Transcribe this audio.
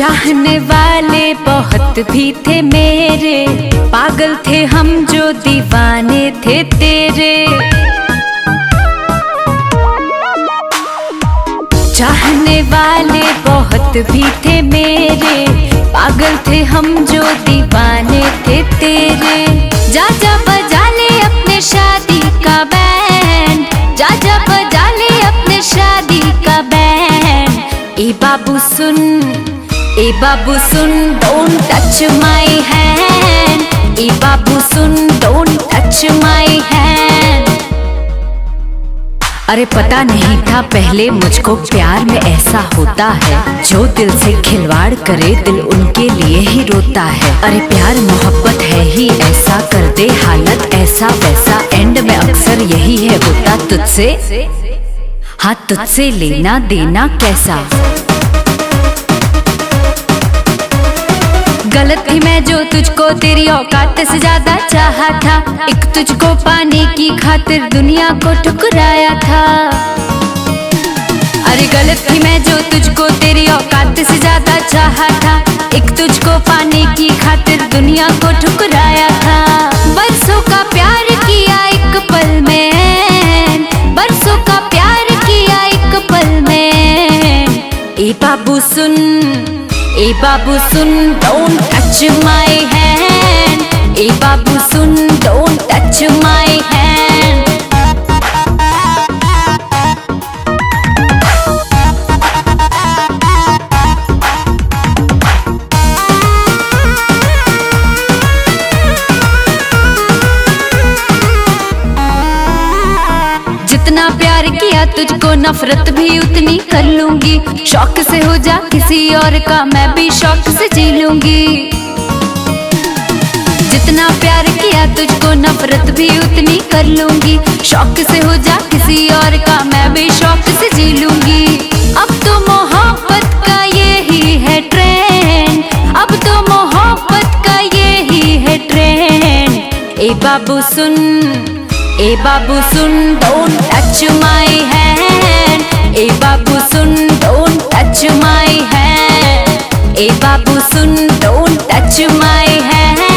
चाहने वाले बहुत भी थे मेरे, पागल थे हम जो दीवाने थे तेरे। चाहने वाले बहुत भी थे मेरे, पागल थे हम जो दीवाने थे तेरे। जा जा बजा ले अपने शादी का बैंड, जा जा बजा ले अपने शादी का band. A Babu soon, A Babu soon, don't touch my hand। A Babu soon, don't touch my hand। अरे पता नहीं था पहले मुझको प्यार में ऐसा होता है, जो दिल से खिलवाड़ करे दिल उनके लिए ही रोता है। अरे प्यार मोहब्बत है ही ऐसा, कर दे हालत ऐसा वैसा, एंड में अक्सर यही है होता तुझसे, हाँ तुझसे लेना देना कैसा। गलत थी मैं जो तुझको तेरी औकात से ज्यादा चाहा था, एक तुझको पाने की खातिर दुनिया को ठुकराया था। अरे गलत थी मैं जो तुझको तेरी औकात से ज्यादा चाहा था, एक तुझको पाने की खातिर दुनिया को ठुकराया था। बरसों का प्यार किया एक पल में, बरसों का प्यार किया एक पल में। ए बाबू सुन, ए बाबू सुन, don't touch my hand। A Babu soon, don't touch my hand। जितना प्यार किया तुझको नफरत भी उतनी कर लूंगी, शौक से हो जा किसी और का मैं भी शौक से जी लूंगी। जितना प्यार किया तुझको नफरत भी उतनी कर लूंगी, शौक से हो जा किसी और का मैं भी शौक से जी लूंगी। अब तो मोहब्बत का यही है ट्रेंड, अब तो मोहब्बत का यही है trend. A Babu soon, A Babu soon, don't touch my hand। A Babu soon, don't touch my hand। A Babu soon, don't touch my hand।